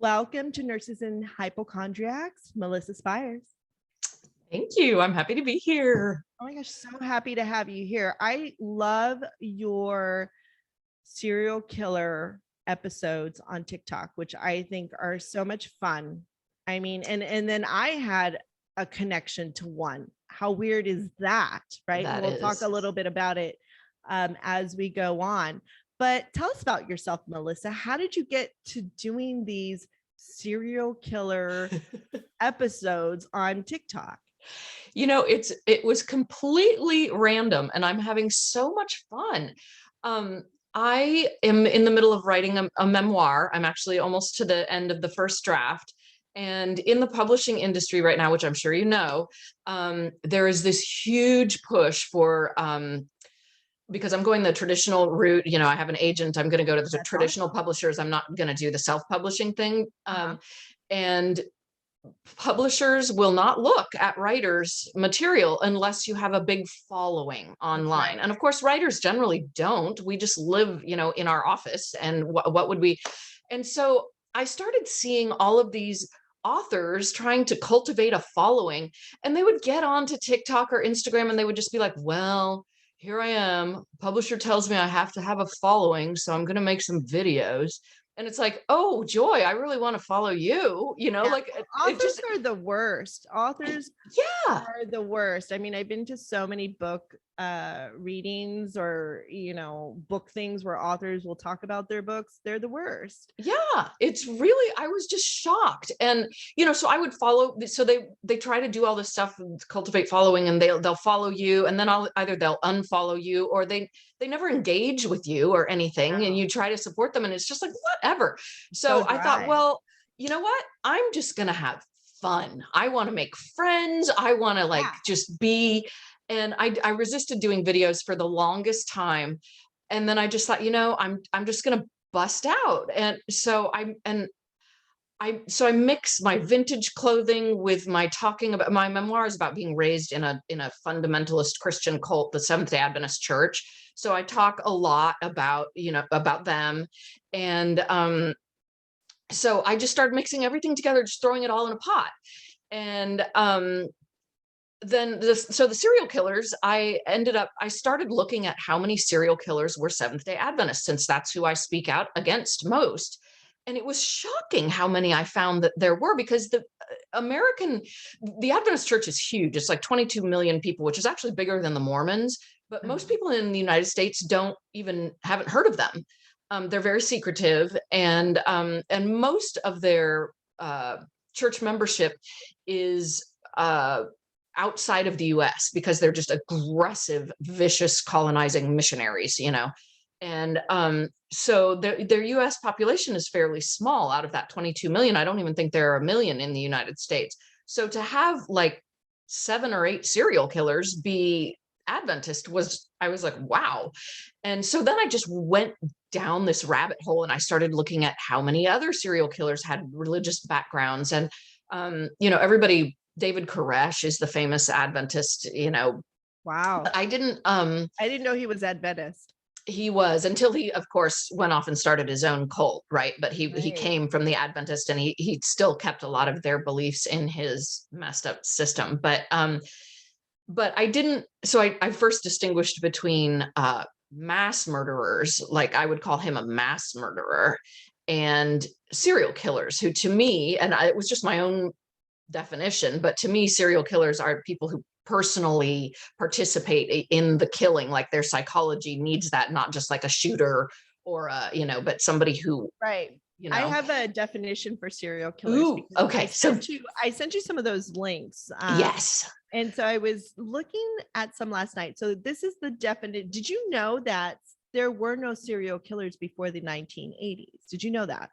Welcome to Nurses and Hypochondriacs, Melissa Spiers. Thank you. I'm happy to be here. Oh my gosh, so happy to have you here. I love your serial killer episodes on TikTok, which I think are so much fun. I mean, and then I had a connection to one. How weird is that, right? That And we'll talk is. a little bit about it as we go on. But tell us about yourself, Melissa. How did you get to doing these serial killer episodes on TikTok? You know, it was completely random, and I'm having so much fun. I am in the middle of writing a memoir. I'm actually almost to the end of the first draft. And in the publishing industry right now, which I'm sure you know, there is this huge push for because I'm going the traditional route. You know, I have an agent. I'm going to go to the That's traditional awesome. publishers. I'm not going to do the self-publishing thing. Uh-huh. And publishers will not look at writers' material unless you have a big following online. Right. And of course, writers generally don't. We just live, you know, in our office. And what would we? And so I started seeing all of these authors trying to cultivate a following, and they would get onto TikTok or Instagram and they would just be like, well, here I am. Publisher tells me I have to have a following, so I'm going to make some videos. And it's like, oh, joy, I really want to follow you. You know, Yeah. like Authors it just, are the worst. Authors yeah, are the worst. I mean, I've been to so many book readings or, book things where authors will talk about their books. They're the worst. yeah. It's really, I was just shocked. And, you know, so I would follow. So they try to do all this stuff, cultivate following, and they'll follow you, and then either they'll unfollow you, or they never engage with you or anything. And Wow. you try to support them, and it's just like, whatever. So So I thought, dry. well, you know what? I'm just going to have fun. I want to make friends. I want to like Yeah. just be. And I resisted doing videos for the longest time. And then I just thought, you know, I'm just going to bust out. And so I mix my vintage clothing with my talking about my memoirs about being raised in a fundamentalist Christian cult, the Seventh-Day Adventist Church. So I talk a lot about, you know, about them. And so I just started mixing everything together, just throwing it all in a pot. And then so the serial killers, I started looking at how many serial killers were Seventh-Day Adventists, since that's who I speak out against most. And it was shocking how many I found that there were, because the Adventist church is huge. It's like 22 million people, which is actually bigger than the Mormons. But most people in the United States haven't heard of them. They're very secretive, and most of their church membership is outside of the US, because they're just aggressive, vicious, colonizing missionaries, you know. And so their US population is fairly small. Out of that 22 million, I don't even think there are a million in the United States. So to have like 7 or 8 serial killers be Adventist I was like, wow. And so then I just went down this rabbit hole, and I started looking at how many other serial killers had religious backgrounds. And you know, David Koresh is the famous Adventist, you know. Wow. I didn't know he was Adventist. he was, until he of course went off and started his own cult, right? But he Right. came from the Adventist, and he still kept a lot of their beliefs in his messed up system. But I didn't, so I first distinguished between mass murderers, like I would call him a mass murderer, and serial killers, who to me, and it was just my own definition, but to me, serial killers are people who personally participate in the killing, like their psychology needs that, not just like a shooter or you know, but somebody who, Right. you I know. have a definition for serial killers. Ooh, okay. I sent you some of those links. Yes. And so I was looking at some last night. So this is the definition. Did you know that there were no serial killers before the 1980s? Did you know that?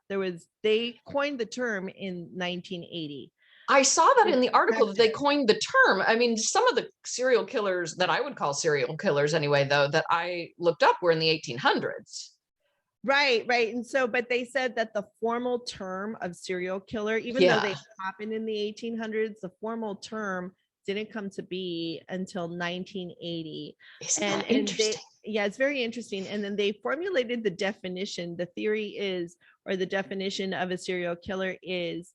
They coined the term in 1980. I saw that in the article that they Effective. coined the term. I mean, some of the serial killers that I would call serial killers anyway, though, that I looked up were in the 1800s. Right. And so, but they said that the formal term of serial killer, even though they happened in the 1800s, the formal term didn't come to be until 1980. Isn't that interesting? Yeah, it's very interesting. And then they formulated the definition. The theory is, or the definition of a serial killer is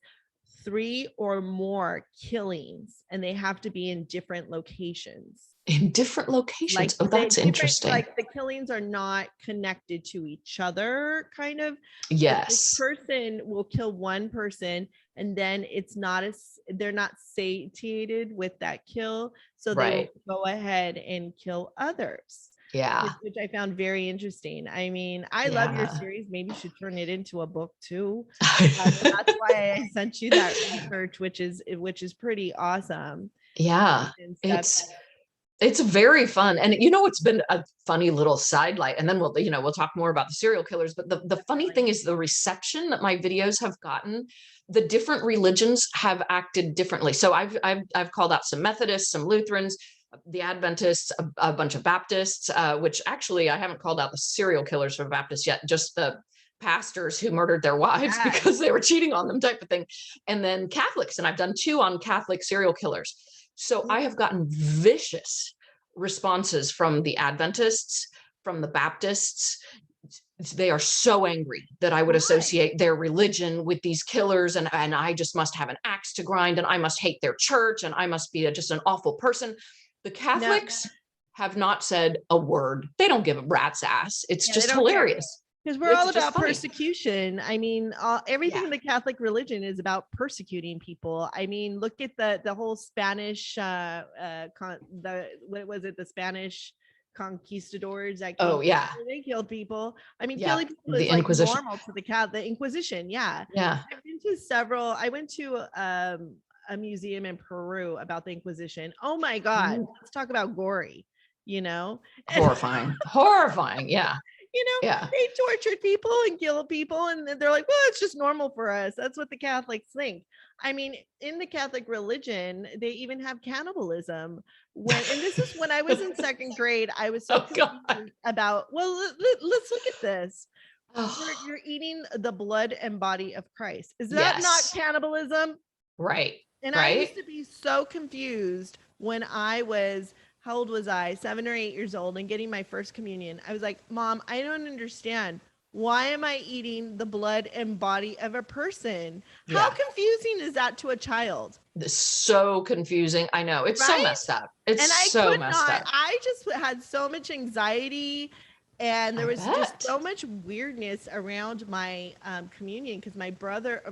3 or more killings, and they have to be in different locations. In different locations. Like Oh, that's interesting. like the killings are not connected to each other, kind of. But this Yes. person will kill one person, and then it's not they're not satiated with that kill, so they will Right. go ahead and kill others. Yeah. Which I found very interesting. I mean, I love your series. Maybe you should turn it into a book too. That's why I sent you that research, which is pretty awesome. Yeah. And stuff. It's very fun. And it's been a funny little sidelight, and then we'll talk more about the serial killers. But the funny thing is the reception that my videos have gotten. The different religions have acted differently. So I've called out some Methodists, some Lutherans, the Adventists, a bunch of Baptists, which actually I haven't called out the serial killers for Baptists yet, just the pastors who murdered their wives because they were cheating on them, type of thing. And then Catholics, and I've done 2 on Catholic serial killers. So I have gotten vicious responses from the Adventists, from the Baptists. They are so angry that I would associate their religion with these killers, and I just must have an axe to grind, and I must hate their church, and I must be just an awful person. The Catholics have not said a word. They don't give a rat's ass. It's just hilarious. Because we're all about persecution. I mean, everything in the Catholic religion is about persecuting people. I mean, look at the whole Spanish, what was it? The Spanish conquistadors that they killed people. I mean, killing people is like normal to the Catholic Inquisition. Yeah. I've been to several. I went to a museum in Peru about the Inquisition. Oh my God. Let's talk about gory, Horrifying. Yeah. They tortured people and killed people, and they're like, well, it's just normal for us. That's what the Catholics think. I mean, in the Catholic religion, they even have cannibalism. And this is when I was in 2nd grade, I was so confused about, well, let's look at this. You're eating the blood and body of Christ. Is that not cannibalism? Right. And I used to be so confused when I was, how old was I? 7 or 8 years old, and getting my first communion. I was like, Mom, I don't understand. Why am I eating the blood and body of a person? How confusing is that to a child? It's so confusing. I know. It's so messed up. It's so messed up. I just had so much anxiety, and there was just so much weirdness around my communion, because my father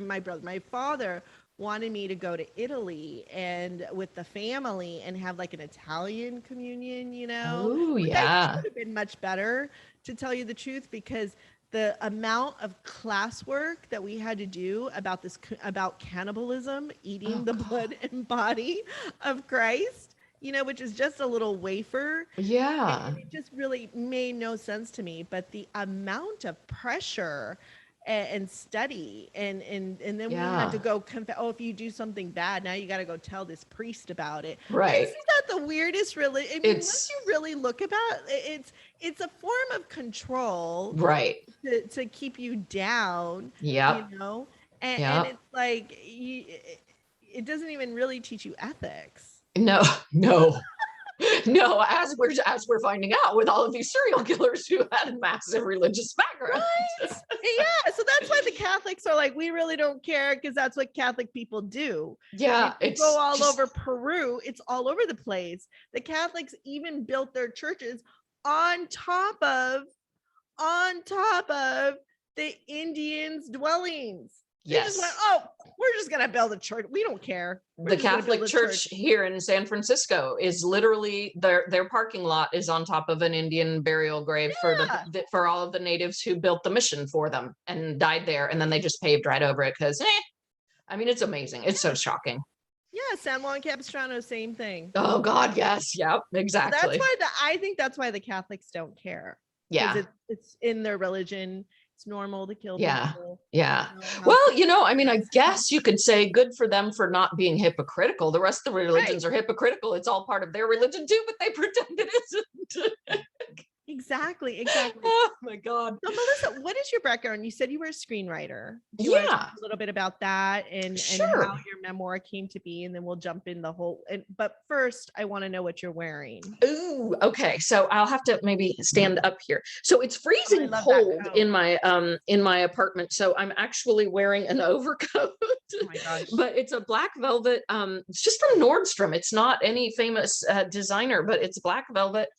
wanted me to go to Italy and with the family and have like an Italian communion, Oh, which I think would have been much better, to tell you the truth, because the amount of classwork that we had to do about cannibalism, eating the blood and body of Christ, which is just a little wafer. Yeah. It just really made no sense to me. But the amount of pressure and study, and then we had to go if you do something bad, now you got to go tell this priest about it. Right. Isn't that the weirdest? Really, I mean, once you really look about it, it's a form of control, right, to keep you down. Yeah. And it's like it doesn't even really teach you ethics. No. No, as we're finding out with all of these serial killers who had a massive religious background. Right? Yeah, so that's why the Catholics are like, we really don't care, because that's what Catholic people do. Yeah, it's go all over Peru. It's all over the place. The Catholics even built their churches on top of the Indians' dwellings. They just went, we're just going to build a church. We don't care. The Catholic church here in San Francisco is literally their parking lot is on top of an Indian burial grave for all of the natives who built the mission for them and died there. And then they just paved right over it because, I mean, it's amazing. It's so shocking. Yeah, San Juan Capistrano, same thing. Oh God, yes, yep, exactly. So that's why I think that's why the Catholics don't care. Yeah, it's in their religion. It's normal to kill people. Yeah. Well, I mean, I guess you could say good for them for not being hypocritical. The rest of the religions are hypocritical. It's all part of their religion too, but they pretend it isn't. Exactly. Oh my God. So Melissa, what is your background? You said you were a screenwriter. Do you want to Yeah, talk a little bit about that and how sure. your memoir came to be? And then we'll jump in the whole, but first I want to know what you're wearing. Ooh, okay. So I'll have to maybe stand up here. So it's Oh, I freezing love that cold coat. in my apartment. So I'm actually wearing an overcoat, Oh my gosh. but it's a black velvet. It's just from Nordstrom. It's not any famous designer, but it's black velvet.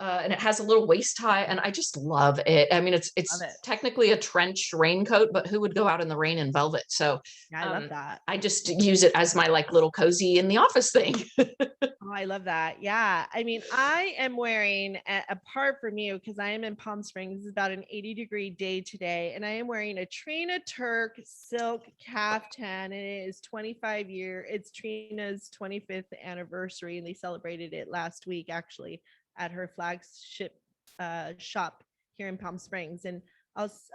And it has a little waist tie, and I just love it. I mean, Love it's it. technically a trench raincoat, but who would go out in the rain in velvet? So Yeah, I love that. I just use it as my like little cozy in the office thing. Oh, I love that. Yeah. I mean, I am wearing, apart from you, because I am in Palm Springs, it's about an 80-degree day today, and I am wearing a Trina Turk silk caftan, and it is 25 year. It's Trina's 25th anniversary, and they celebrated it last week, actually, at her flagship shop here in Palm Springs. And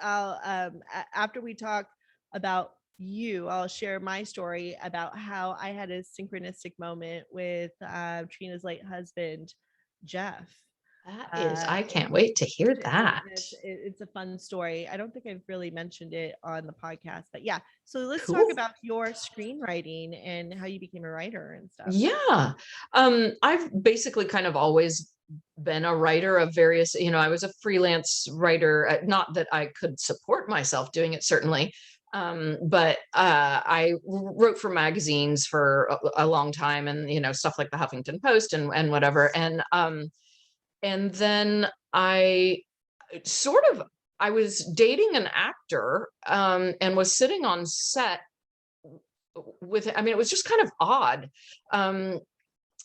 after we talk about you, I'll share my story about how I had a synchronistic moment with Trina's late husband, Jeff. That is, I And can't wait to hear it's a, that. it's a fun story. I don't think I've really mentioned it on the podcast, but yeah. So let's talk Cool. about your screenwriting and how you became a writer and stuff. Yeah. I've basically kind of always been a writer of various, I was a freelance writer, not that I could support myself doing it, certainly. But I wrote for magazines for a long time, and, stuff like the Huffington Post and whatever. And then sort of, I was dating an actor, and was sitting on set with, I mean, it was just kind of odd.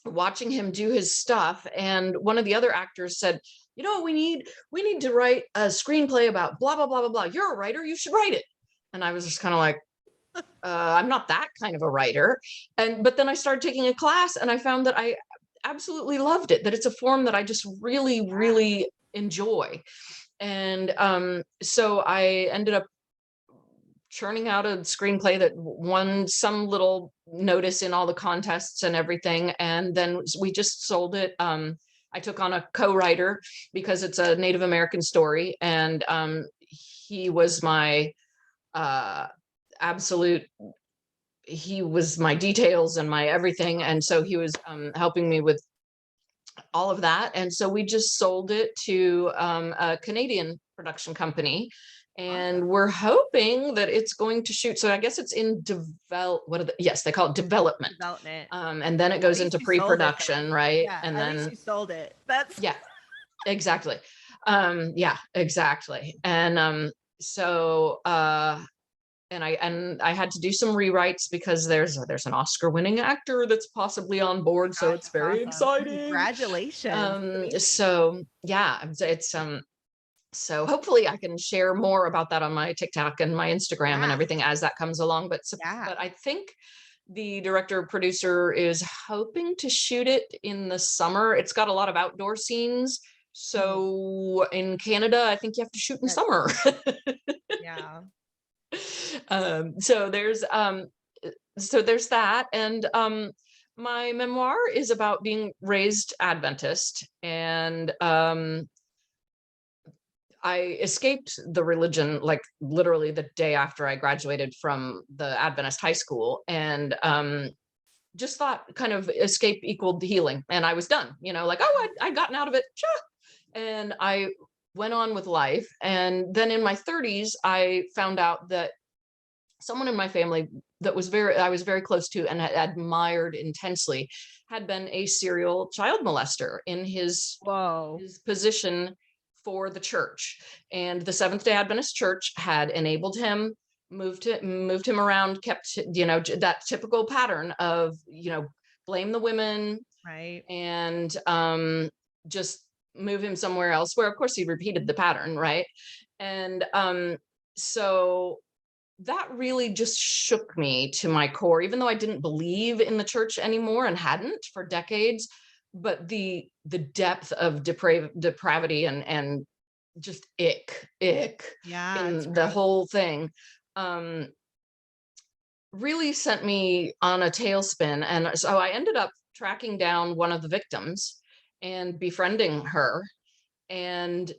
Watching him do his stuff, and one of the other actors said, we need to write a screenplay about blah blah blah blah blah. You're a writer, you should write it. And I was just kind of like, I'm not that kind of a writer. But then I started taking a class, and I found that I absolutely loved it, that it's a form that I just really really enjoy. And so I ended up churning out a screenplay that won some little notice in all the contests and everything. And then we just sold it. I took on a co-writer because it's a Native American story. And he was my absolute, he was my details and my everything. And so he was helping me with all of that. And so we just sold it to a Canadian production company, and we're hoping that it's going to shoot. So I guess it's in yes, they call it development. Development. And then it goes into You sold it, pre-production, right? yeah. And At least then, you sold it. That's yeah, exactly. Yeah, exactly. And so and I had to do some rewrites because there's an Oscar-winning actor that's possibly on board, so gosh, it's that's very awesome. exciting. Congratulations. So yeah, it's so hopefully I can share more about that on my TikTok and my Instagram and Yeah. everything as that comes along. Yeah. But I think the director producer is hoping to shoot it in the summer. It's got a lot of outdoor scenes. So in Canada, I think you have to shoot in summer. Yeah. So there's that. And my memoir is about being raised Adventist, and I escaped the religion like literally the day after I graduated from the Adventist high school, and just thought kind of escape equaled healing, and I was done. Like, oh, I'd gotten out of it, and I went on with life. And then in my 30s, I found out that someone in my family that I was very close to and had admired intensely had been a serial child molester in his Whoa. position for the church. And the Seventh-Day Adventist Church had enabled him, moved him around, kept, that typical pattern of, blame the women Right. and just move him somewhere else, where of course he repeated the pattern, right? And so that really just shook me to my core, even though I didn't believe in the church anymore and hadn't for decades. But the depth of depravity and just ick Yeah. It's in the gross. whole thing really sent me on a tailspin. And so I ended up tracking down one of the victims and befriending her. And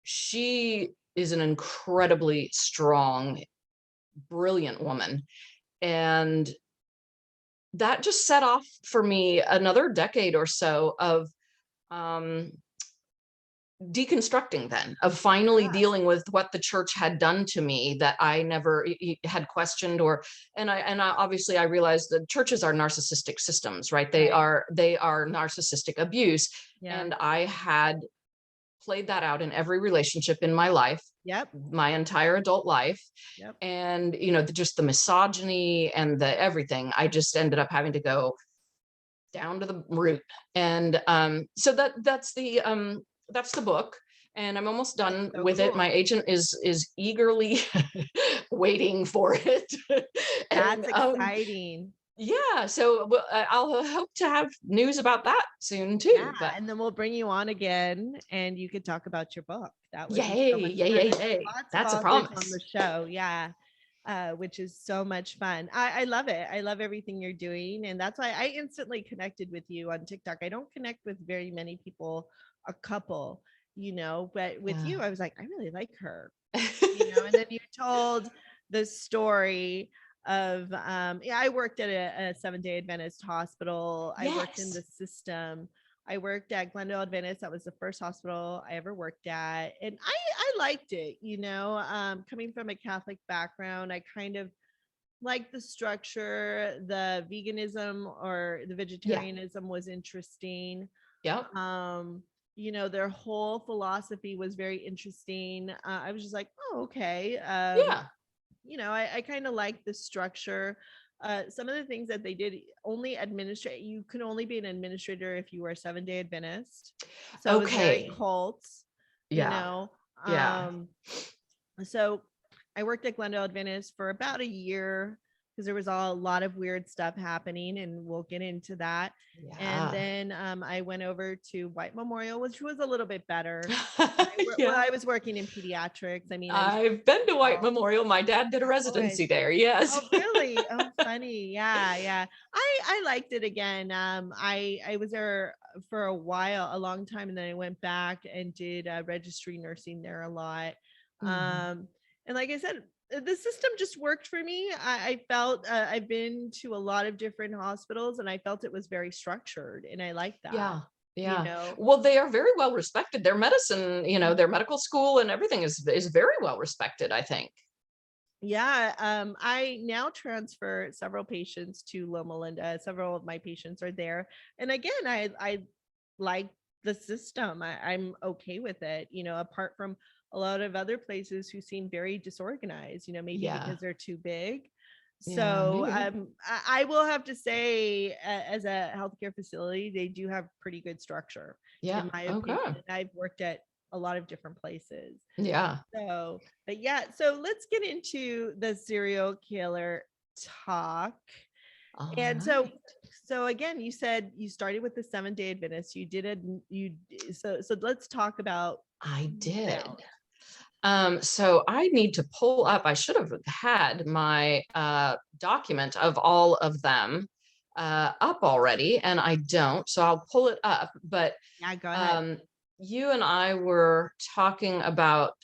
she is an incredibly strong, brilliant woman. And that just set off for me another decade or so of um, deconstructing, then, of finally Yeah. dealing with what the church had done to me that I never had questioned. Or and I obviously I realized that churches are narcissistic systems, right? They Right. are narcissistic abuse. Yeah. And I had played that out in every relationship in my life, Yep. my entire adult life. Yep. And just the misogyny and the everything, I just ended up having to go down to the root. And so that's the book, and I'm almost done So with it. cool. My agent is eagerly waiting for it. And That's exciting. yeah, so I'll hope to have news about that soon Yeah, too. But and then we'll bring you on again and you could talk about your book. That would be yay, so much yay, fun. yay, There's yay. lots of That's a authors on the promise. show. Yeah. Which is so much fun. I love it. I love everything you're doing. And that's why I instantly connected with you on TikTok. I don't connect with very many people, a couple, but with Yeah. you, I was like, I really like her, and then you told the story of yeah, I worked at a Seventh-Day Adventist hospital. I worked in Yes. the system. I worked at Glendale Adventist. That was the first hospital I ever worked at, and I liked it. Coming from a Catholic background, I kind of liked the structure. The veganism or the Yeah. vegetarianism was interesting. Yep. Their whole philosophy was very interesting. I was just like, oh, okay. Yeah. I kind of like the structure. Some of the things that they did, only administrate, you can only be an administrator if you were a Seventh-Day Adventist. So it was very Okay. cult, you Yeah. know. Yeah. So I worked at Glendale Adventist for about a year because there was a lot of weird stuff happening, and we'll get into that. And Yeah. then I went over to White Memorial, which was a little bit better. Well, Yeah. I was working in pediatrics. I mean, I was I've been to White oh, Memorial. My dad did a good. residency there. Yes. Oh, really? Oh, funny. Yeah, yeah. I liked it again. I was there for a while, a long time, and then I went back and did registry nursing there a lot. Mhm. And like I said, the system just worked for me. I felt I've been to a lot of different hospitals, and I felt it was very structured, and I like that. Yeah. You Yeah. know, Well, they are very well respected. Their medicine, Mhm. their medical school and everything is very well respected, I think. Yeah, I now transfer several patients to Loma Linda. Several of my patients are there, and again, I like the system. I'm okay with it. Apart from a lot of other places who seem very disorganized. Maybe Yeah. because they're too big. Yeah, So maybe. I will have to say, as a healthcare facility, they do have pretty good structure, Yeah. in my opinion. Okay. And I've worked at a lot of different places. Yeah. So, but yeah, so let's get into the serial killer talk. All And so, right. so again, you said you started with the Seventh-Day Adventist. You did it. So let's talk about I them. did. So I need to pull up, I should have had my document of all of them up already, and I don't, so I'll pull it up. But Yeah, go ahead. um, you and I were talking about,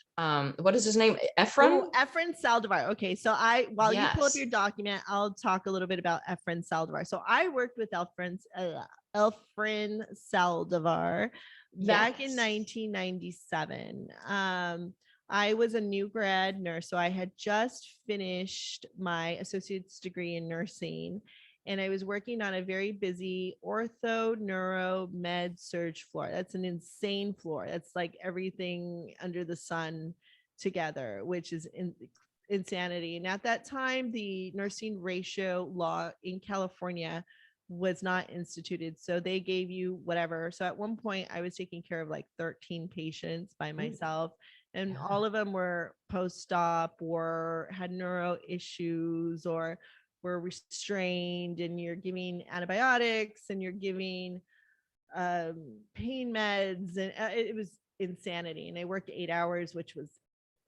what is his name? Ephraim? Oh, Efren Saldivar. Okay, so while you pull up Yes. your document, I'll talk a little bit about Efren Saldivar. So I worked with Efren Saldivar back in Yes. 1997. I was a new grad nurse, so I had just finished my associate's degree in nursing, and I was working on a very busy ortho neuro med surge floor. That's an insane floor. That's like everything under the sun together, which is insanity. And at that time, the nursing ratio law in California was not instituted. So they gave you whatever. So at one point, I was taking care of like 13 patients by Ooh, myself. And yeah. all of them were post-op or had neuro issues or were restrained, and you're giving antibiotics and you're giving pain meds, and it was insanity. And I worked 8 hours, which was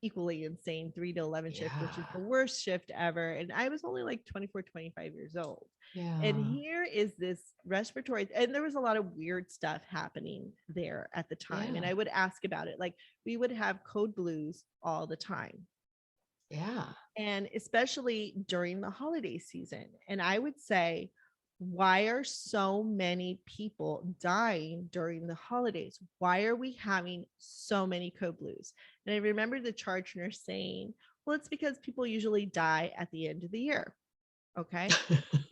equally insane 3 to 11 shift, which is Yeah. the worst shift ever. And I was only like 24, 25 years old. And Yeah. here is this respiratory, and there was a lot of weird stuff happening there at the time. And Yeah. I would ask about it. Like we would have code blues all the time, Yeah. and especially during the holiday season. And I would say, why are so many people dying during the holidays? Why are we having so many code blues? And I remember the charge nurse saying, well, it's because people usually die at the end of the year. Okay.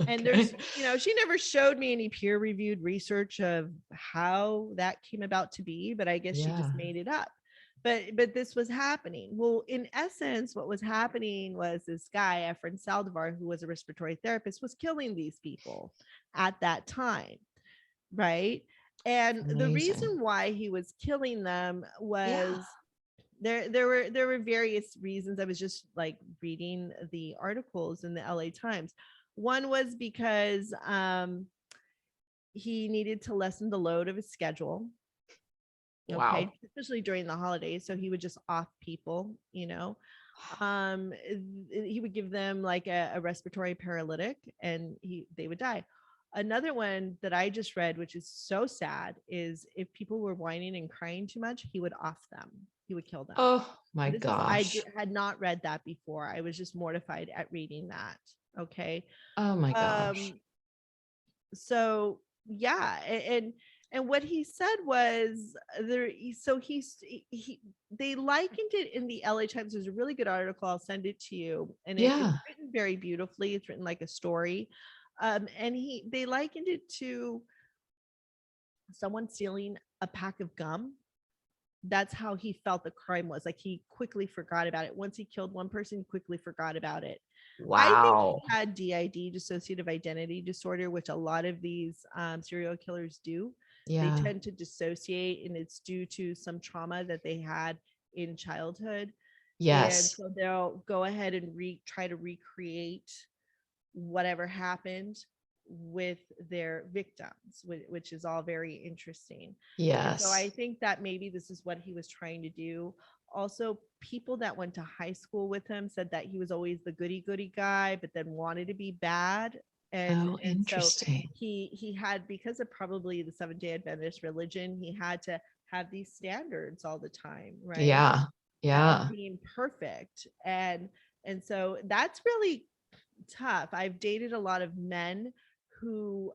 And there's, Okay. she never showed me any peer reviewed research of how that came about to be, but I guess she Yeah. just made it up. But this was happening. Well, in essence, what was happening was this guy, Efren Saldivar, who was a respiratory therapist, was killing these people at that time. Right. And the Amazing. reason why he was killing them Yeah. was there were various reasons. I was just like reading the articles in the LA Times. One was because he needed to lessen the load of his schedule. Okay, Wow. especially during the holidays. So he would just off people. He would give them like a respiratory paralytic, and they would die. Another one that I just read, which is so sad, is if people were whining and crying too much, he would off them. He would kill them. Oh my And this is, I gosh. had not read that before. I was just mortified at reading that. Okay. Oh my gosh. Um, so yeah, and what he said was there. So they likened it in the LA Times. There's a really good article. I'll send it to you, and it's Yeah. written very beautifully. It's written like a story, and they likened it to someone stealing a pack of gum. That's how he felt the crime was. Like he quickly forgot about it. Once he killed one person, he quickly forgot about it. I think Wow. he had DID, dissociative identity disorder, which a lot of these serial killers do. They Yeah. tend to dissociate, and it's due to some trauma that they had in childhood. And Yes. so they'll go ahead and try to recreate whatever happened with their victims, which is all very interesting. And so Yes. I think that maybe this is what he was trying to do. Also, people that went to high school with him said that he was always the goody goody guy, but then wanted to be bad. And Oh, and so interesting. he had, because of probably the Seventh-Day Adventist religion, he had to have these standards all the time, right? Yeah. Of Yeah. being perfect. And so that's really tough. I've dated a lot of men who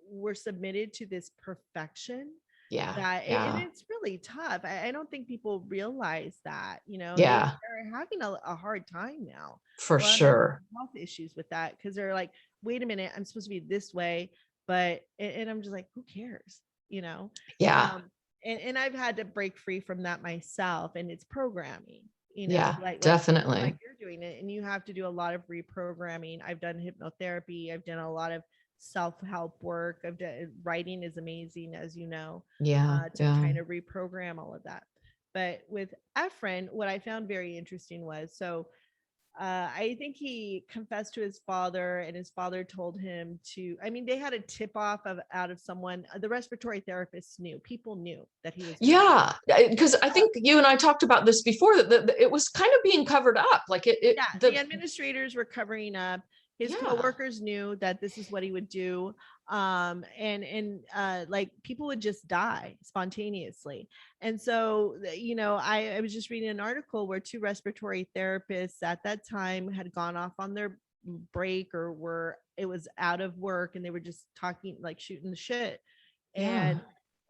were submitted to this perfection Yeah. and Yeah. it's really tough. I don't think people realize that, Yeah. they're having a hard time now. For A lot of them sure. have health issues with that because they're like, wait a minute, I'm supposed to be this way, but and I'm just like, who cares, Yeah. um and I've had to break free from that myself, and it's programming, Yeah. like Definitely. you're doing it, and you have to do a lot of reprogramming. I've done hypnotherapy, I've done a lot of self-help work. I've done writing is amazing, as you know, Yeah. to Yeah. kind of reprogram all of that. But with Efren, what I found very interesting was, so I think he confessed to his father, and his father told him to. I mean, they had a tip off out of someone. The respiratory therapists knew. People knew that he was going to. Yeah. Because I think you and I talked about this before, that it was kind of being covered up. Like Yeah, the administrators were covering up. His yeah. coworkers knew that this is what he would do. And like people would just die spontaneously. And so, I was just reading an article where two respiratory therapists at that time had gone off on their break, or it was out of work, and they were just talking, like shooting the shit. Yeah.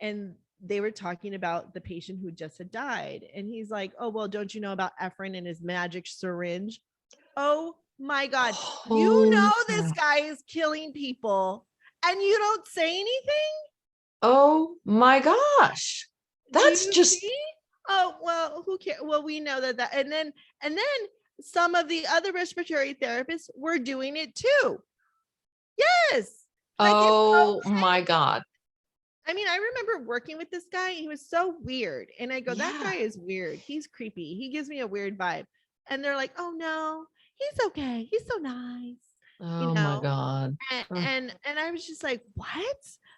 And they were talking about the patient who just had died. And he's like, oh, well, don't you know about Efren and his magic syringe? Oh my God. Holy This cow. guy is killing people and you don't say anything? Oh my gosh. Do That's you just, see? Oh, well, who cares? Well, we know that and then some of the other respiratory therapists were doing it too. Yes. Like it's so oh my God. I mean, I remember working with this guy. He was so weird. And I go, that Yeah. guy is weird. He's creepy. He gives me a weird vibe. And they're like, oh no, he's okay. He's so nice. You Oh my know? God. And Oh, and I was just like, what?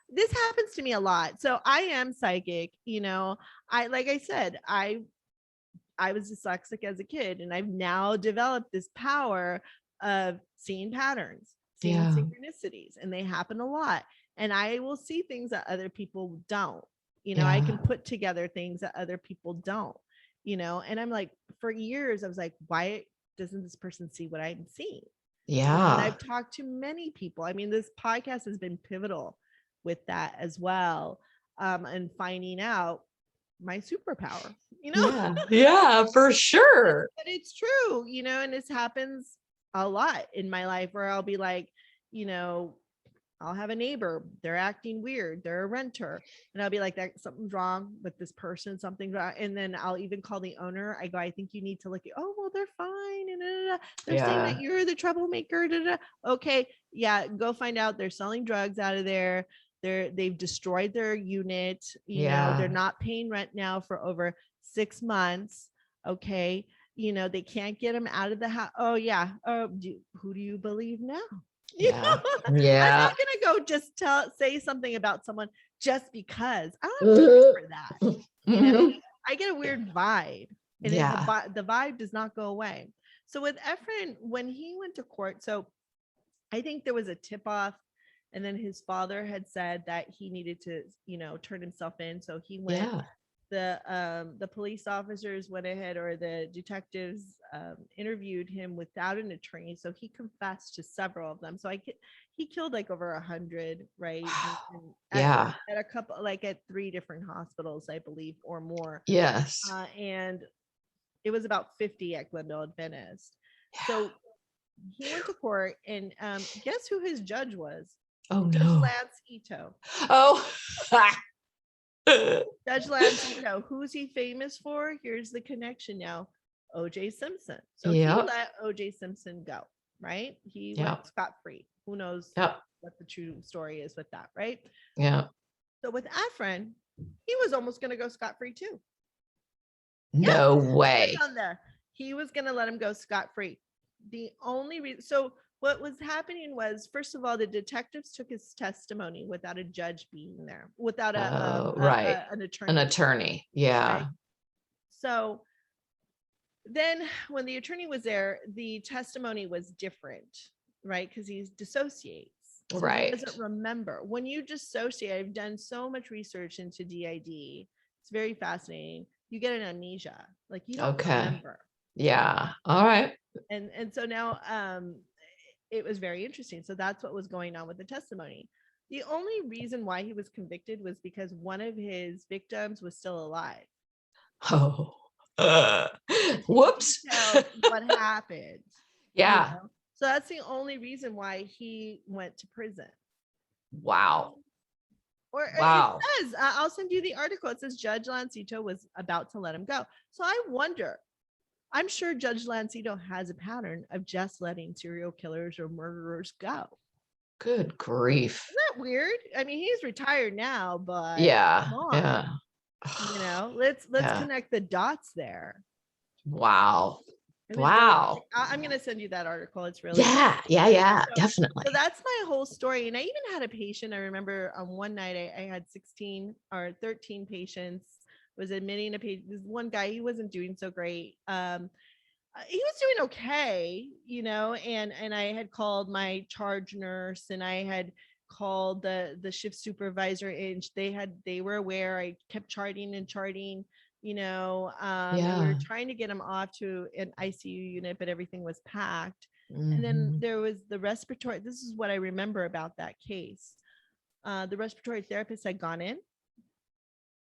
This happens to me a lot. So I am psychic, I like I said, I I was dyslexic as a kid, and I've now developed this power of seeing patterns, seeing Yeah. synchronicities, and they happen a lot. And I will see things that other people don't. I Yeah. can put together things that other people don't, and I'm like, for years, I was like, why doesn't this person see what I'm seeing? And Yeah. I've talked to many people. I mean, this podcast has been pivotal with that as well. And finding out my superpower, Yeah. Yeah, for sure. but it's true, and this happens a lot in my life where I'll be like, I'll have a neighbor, they're acting weird, they're a renter, and I'll be like, that something's wrong with this person, something's wrong. And then I'll even call the owner. I go, I think you need to look at, oh, well, they're fine. And they're saying that you're the troublemaker. Okay. Yeah. Go find out. They're selling drugs out of there. They've destroyed their unit. They're not paying rent now for over 6 months. Okay. They can't get them out of the house. Oh yeah. Who do you believe now? Yeah. I'm Yeah. not gonna go just say something about someone just because. I don't have time for that. I get a weird vibe, and the vibe does not go away. So with Efren, when he went to court, so I think there was a tip off, and then his father had said that he needed to, turn himself in. So he went. Yeah. The police officers went ahead, or the detectives interviewed him without an attorney, so he confessed to several of them. So he killed like over 100, right? Yeah. At a couple, like at 3 different hospitals, I believe, or more. Yes. And it was about 50 at Glendale Adventist. So he went to court, and guess who his judge was? Oh Judge no. Lance Ito. Oh. Judge Lance Ito. Who's he famous for? Here's the connection now. O.J. Simpson. So he let O.J. Simpson go, right? He went scot-free. Who knows what the true story is with that, right? Yeah. So with Efren, he was almost going to go scot-free too. No way. On there. He was going to let him go scot-free. The only reason, so what was happening was, first of all, the detectives took his testimony without a judge being there, without an attorney. An attorney. Yeah. Right? So then when the attorney was there, the testimony was different, right? Because he dissociates. So right. He doesn't remember. When you dissociate, I've done so much research into DID. It's very fascinating. You get an amnesia. Like you don't remember. Yeah. All right. And so now it was very interesting. So that's what was going on with the testimony. The only reason why he was convicted was because one of his victims was still alive. Oh. Whoops. What happened? Yeah. So that's the only reason why he went to prison. Wow. Or it says, I'll send you the article. It says Judge Lancito was about to let him go. So I wonder, I'm sure Judge Lancito has a pattern of just letting serial killers or murderers go. Good grief. Isn't that weird? I mean, he's retired now, but yeah. Let's connect the dots there. Wow. Wow. I'm going to send you that article. It's really definitely. So that's my whole story. And I even had a patient. I remember on one night I had 16 or 13 patients. Was admitting a patient. This one guy, he wasn't doing so great. He was doing okay, and I had called my charge nurse, and I had called the shift supervisor, and they were aware. I kept charting. We were trying to get him off to an ICU unit, but everything was packed. And then there was the respiratory. This is what I remember about that case. The respiratory therapist had gone in,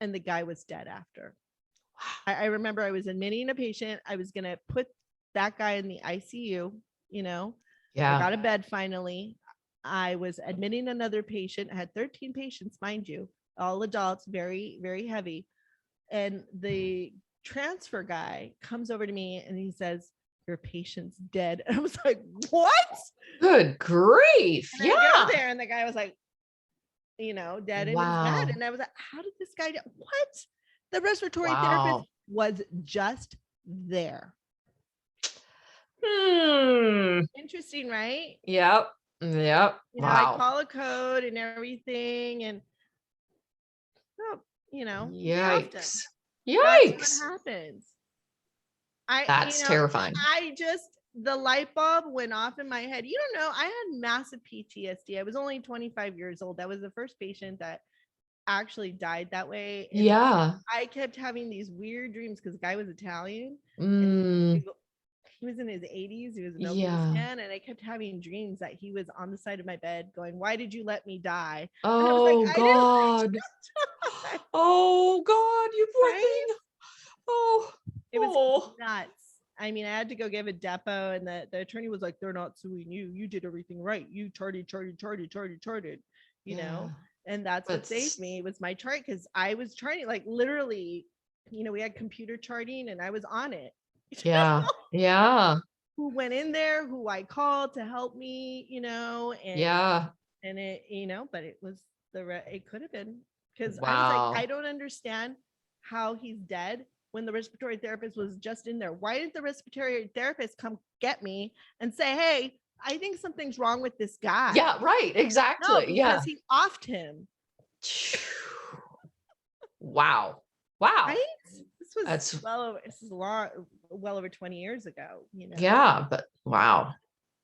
and the guy was dead after. I remember I was admitting a patient. I was going to put that guy in the ICU, I got a bed finally. I was admitting another patient. I had 13 patients, mind you, all adults, very, very heavy. And the transfer guy comes over to me and he says, "Your patient's dead." And I was like, "What?" Good grief. And I go there, and the guy was like, dead in his bed. And I was like, how did this guy die? What? The respiratory therapist was just there. Interesting, right? Yep. I call a code and everything, and yikes. That's what happens. That's terrifying. The light bulb went off in my head. You don't know, I had massive PTSD. I was only 25 years old. That was the first patient that actually died that way. And Yeah. I kept having these weird dreams because the guy was Italian. Mm, He was in his 80s. He was an obese yeah. man. And I kept having dreams that he was on the side of my bed going, "Why did you let me die?" And I was like, Oh "I didn't God. die." Oh God, you poor Right? thing. Oh, It was oh. nuts. I mean, I had to go give a depo, and the attorney was like, "They're not suing you. You did everything right. You charted, you Yeah. know." And that's what But saved me was my chart, because I was charting, like literally, we had computer charting and I was on it. yeah. Yeah. Who went in there, who I called to help me, Yeah. and it, but it was it could have been, because I was like, I Wow. don't understand how he's dead when the respiratory therapist was just in there. Why didn't the respiratory therapist come get me and say, "Hey, I think something's wrong with this guy"? Yeah, right. No, Exactly. Yeah. because he offed him. Wow. Wow. Right? That's This is long, well over 20 years ago, yeah, but wow.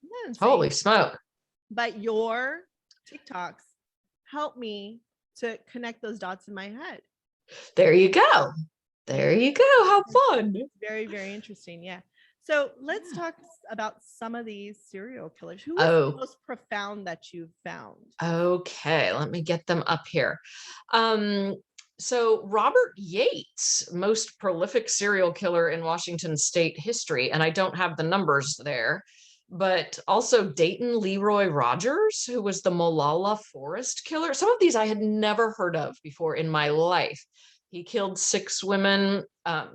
Isn't that Holy insane? smoke. But your TikToks help me to connect those dots in my head. There you go. There you go. How fun. Very, very interesting. Yeah. So let's talk about some of these serial killers. Who is the Oh, most profound that you've found? okay. Let me get them up here. Um, so Robert Yates, most prolific serial killer in Washington state history, and I don't have the numbers there, but also Dayton Leroy Rogers, who was the Molalla Forest killer. Some of these I had never heard of before in my life. He killed 6 women.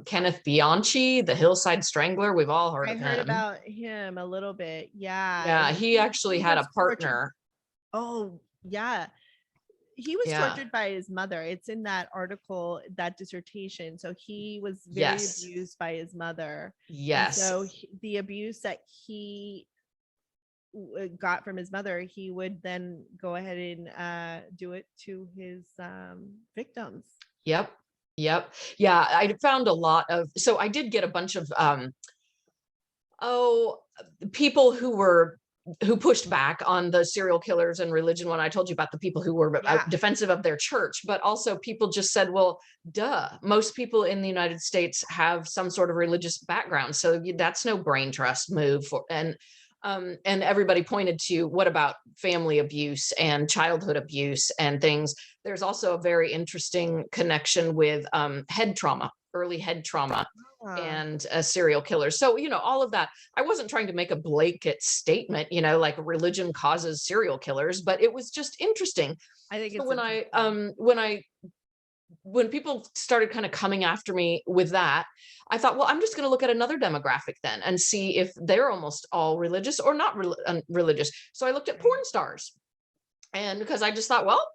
Kenneth Bianchi, the Hillside Strangler, we've all heard I of heard him. about him a little bit. Yeah. Yeah, And he actually he had was a tortured. partner. Oh, yeah. He was Yeah. tortured by his mother. It's in that article, that dissertation. So he was very Yes. abused by his mother. And Yes. so the abuse that he got from his mother, he would then go ahead and do it to his victims. Yep. Yep. Yeah, I found a lot of, so I did get a bunch of oh, people who pushed back on the serial killers and religion when I told you about the people who were Yeah. defensive of their church, but also people just said, well, duh, most people in the United States have some sort of religious background, so that's no brain trust move. And everybody pointed to, what about family abuse and childhood abuse and things. There's also a very interesting connection with head trauma, early head trauma, and a serial killer. So, all of that. I wasn't trying to make a blanket statement, like religion causes serial killers, but it was just interesting. I think So it's when people started kind of coming after me with that, I thought, well, I'm just going to look at another demographic then and see if they're almost all religious or not religious. So I looked at porn stars. And because I just thought, well,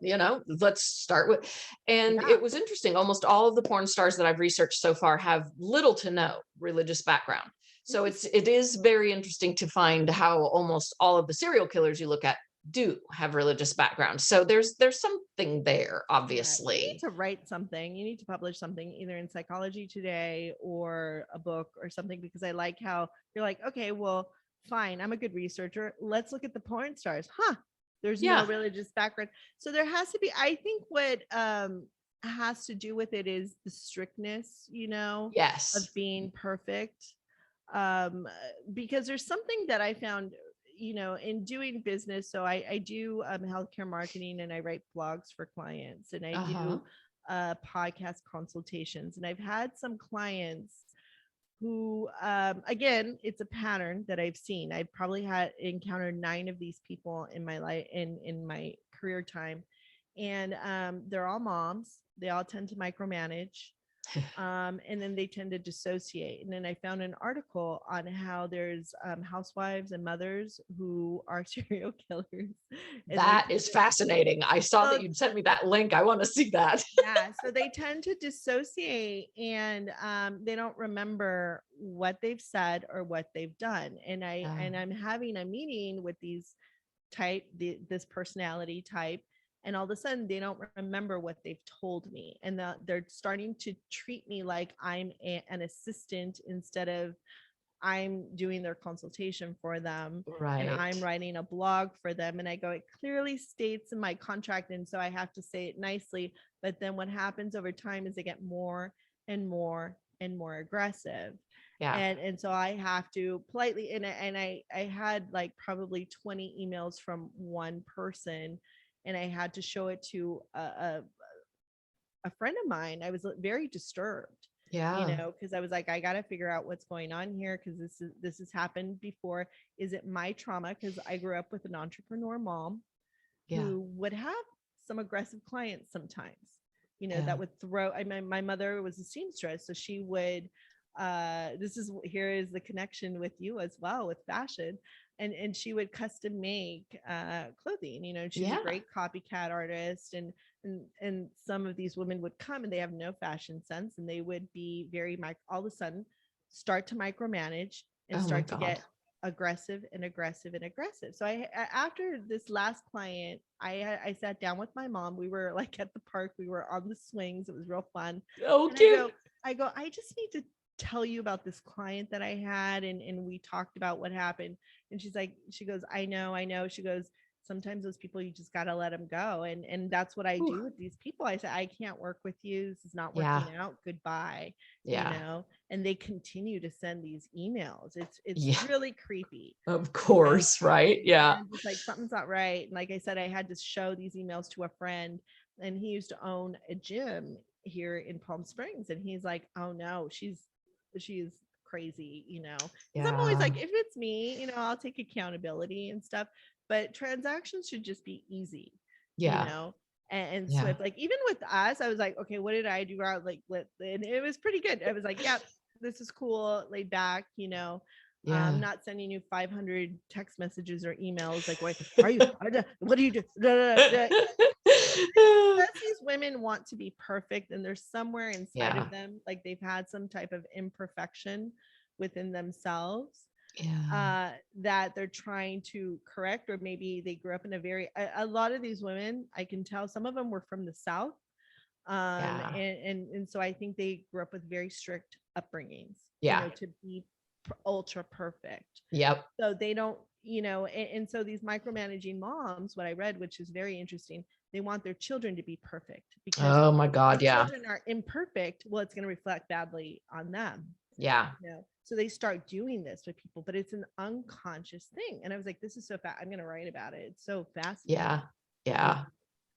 let's start with, and Yeah. it was interesting. Almost all of the porn stars that I've researched so far have little to no religious background. So it is very interesting to find how almost all of the serial killers you look at do have religious backgrounds. So there's something there, Yeah, you need obviously. to write something. You need to publish something either in Psychology Today or a book or something, because I like how you're like, okay, well, fine, I'm a good researcher. Let's look at the porn stars. Huh. There's no Yeah. religious background. So there has to be, I think what has to do with it is the strictness, Yes. of being perfect. Um, because there's something that I found, in doing business. So I do healthcare marketing, and I write blogs for clients, and I Uh-huh. do podcast consultations. And I've had some clients who, again, it's a pattern that I've seen. I've probably had encountered 9 of these people in my life, in my career time. And they're all moms. They all tend to micromanage. And then they tend to dissociate. And then I found an article on how there's housewives and mothers who are serial killers. And That is fascinating. I saw that you'd sent me that link. I want to see that. yeah, so they tend to dissociate, and they don't remember what they've said or what they've done. And I'm having a meeting with this personality type, and all of a sudden they don't remember what they've told me, and they're starting to treat me like I'm an assistant instead of I'm doing their consultation for them, and Right. I'm writing a blog for them. And I go, it clearly states in my contract, and so I have to say it nicely. But then what happens over time is they get more and more and more aggressive. Yeah. And so I have to politely, and I had like probably 20 emails from one person, and I had to show it to a friend of mine. I was very disturbed, Yeah. because I was like, I got to figure out what's going on here, because this has happened before. Is it my trauma? Because I grew up with an entrepreneur mom Yeah. who would have some aggressive clients sometimes, Yeah. that would throw. I mean, my mother was a seamstress, so she would. Here is the connection with you as well with fashion, and she would custom make clothing. She's a Yeah. great copycat artist, and some of these women would come and they have no fashion sense, and they would be very all of a sudden start to micromanage and Oh my start to God. get aggressive and aggressive and aggressive. So after this last client, I sat down with my mom. We were like at the park, we were on the swings, it was real fun. Oh, And cute. I just need to tell you about this client that I had, and we talked about what happened. And she goes, I know. She goes, sometimes those people, you just got to let them go. And that's what I Ooh. do with these people. I say, I can't work with you. This is not Yeah. working out. Goodbye. Yeah. And they continue to send these emails. It's Yeah. really creepy. Of course. Right. Yeah. And I'm just like, something's not right. And like I said, I had to show these emails to a friend, and he used to own a gym here in Palm Springs. And he's like, oh no, she's crazy, because I'm always Yeah. like, if it's me, I'll take accountability and stuff. But transactions should just be easy, Yeah. and Yeah. swift. Like even with us, I was like, okay, what did I do wrong? Like, and it was pretty good. I was like, yeah, this is cool, laid back, Yeah. not sending you 500 text messages or emails like, why are you, what do you do? Because these women want to be perfect, and there's somewhere inside Yeah. of them, like they've had some type of imperfection within themselves, Yeah. that they're trying to correct. Or maybe they grew up in a lot of these women, I can tell some of them were from the South, Yeah. and so I think they grew up with very strict upbringings, Yeah. to be ultra perfect. Yep. So they don't, and so these micromanaging moms, what I read, which is very interesting, they want their children to be perfect, because Oh my if God. Yeah. children are imperfect, well, it's going to reflect badly on them. Yeah. So they start doing this with people, but it's an unconscious thing. And I was like, this is so fast. I'm going to write about it. It's so fascinating. Yeah. Yeah.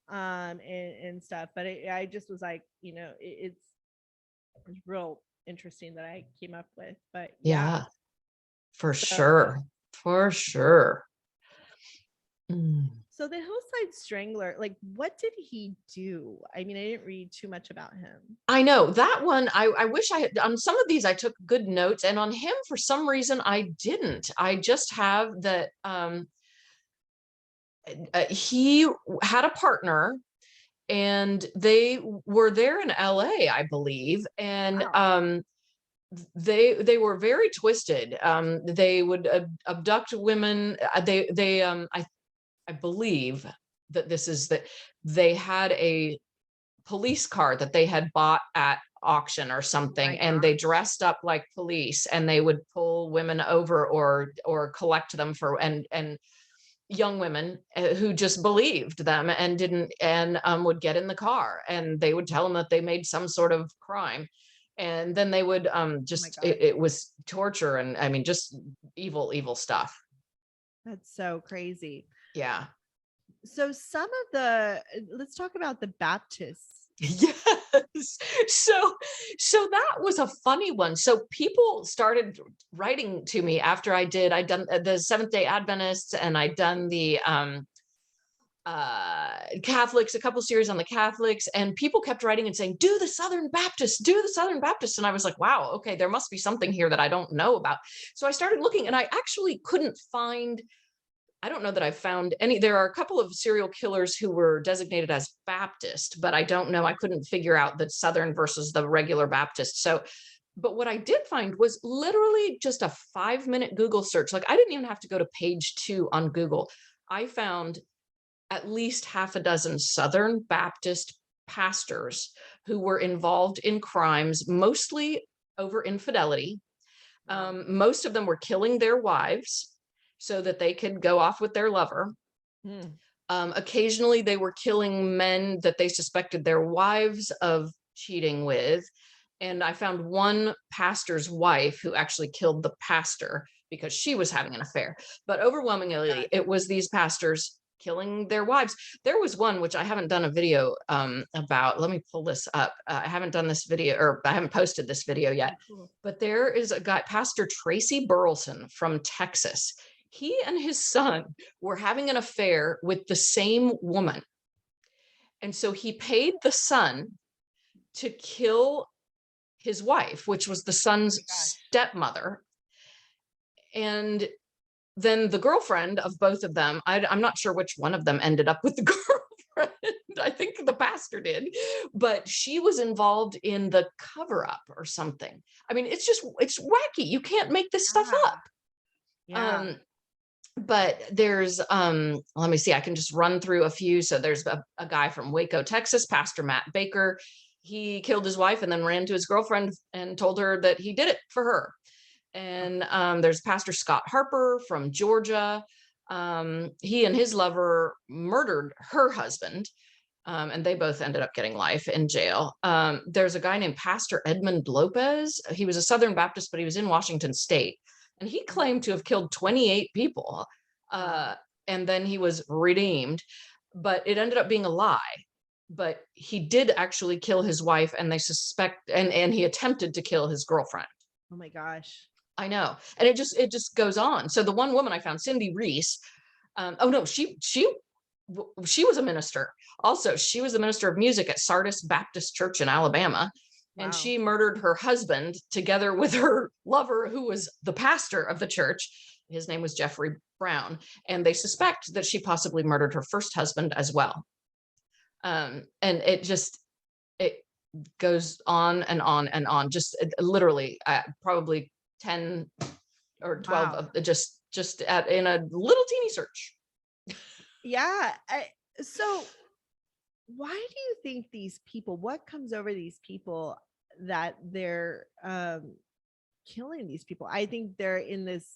And stuff. But I just was like, it's real interesting that I came up with. But yeah. Yeah. For So, sure. For sure. Mm. so the Hillside Strangler, like, what did he do? I mean, I didn't read too much about him. I know that one. I wish I had on some of these. I took good notes, and on him, for some reason, I didn't. I just have that he had a partner, and they were there in LA, I believe, and Wow. they were very twisted. They would abduct women. I believe that this is that they had a police car that they had bought at auction or Oh my something, and they gosh. dressed up like police, and they would pull women over or collect them for and young women who just believed them and didn't and would get in the car, and they would tell them that they made some sort of crime, and then they would Oh my just God. it was torture, and I mean just evil stuff. That's so crazy. Yeah. So let's talk about the Baptists. Yes. So that was a funny one. So people started writing to me after I'd done the Seventh-Day Adventists, and I'd done the Catholics, a couple series on the Catholics, and people kept writing and saying, do the Southern Baptists, do the Southern Baptists. And I was like, wow, okay, there must be something here that I don't know about. So I started looking, and I actually couldn't find, I don't know that I've found any. There are a couple of serial killers who were designated as Baptist, but I don't know. I couldn't figure out the Southern versus the regular Baptist. So, but what I did find was literally just a 5-minute Google search. Like I didn't even have to go to page 2 on Google. I found at least half a dozen Southern Baptist pastors who were involved in crimes, mostly over infidelity. Most of them were killing their wives so that they could go off with their lover. Hmm. Occasionally, they were killing men that they suspected their wives of cheating with. And I found one pastor's wife who actually killed the pastor because she was having an affair. But overwhelmingly, it was these pastors killing their wives. There was one which I haven't done a video about. Let me pull this up. I haven't done this video, or I haven't posted this video yet. Cool. But there is a guy, Pastor Tracy Burleson from Texas. He and his son were having an affair with the same woman. And so he paid the son to kill his wife, which was the son's stepmother. And then the girlfriend of both of them, I'm not sure which one of them ended up with the girlfriend. I think the pastor did, but she was involved in the cover up or something. I mean, it's wacky. You can't make this stuff up. Yeah. But there's let me see, I can just run through a few. So there's a guy from Waco, Texas, Pastor Matt Baker. He killed his wife and then ran to his girlfriend and told her that he did it for her. And there's Pastor Scott Harper from Georgia. He and his lover murdered her husband, and they both ended up getting life in jail. There's a guy named Pastor Edmund Lopez. He was a Southern Baptist, but he was in Washington State. And he claimed to have killed 28 people. And then he was redeemed, but it ended up being a lie. But he did actually kill his wife, and they suspect, and he attempted to kill his girlfriend. Oh my gosh. I know. And it just goes on. So the one woman I found, Cindy Reese, oh no, she was a minister. Also, she was the minister of music at Sardis Baptist Church in Alabama. Wow. And she murdered her husband together with her lover, who was the pastor of the church. His name was Jeffrey Brown. And they suspect that she possibly murdered her first husband as well. And it goes on and on and on, just literally probably 10 or 12 of just in a little teeny search. Yeah. So why do you think these people, what comes over these people that they're killing these people? I think they're in this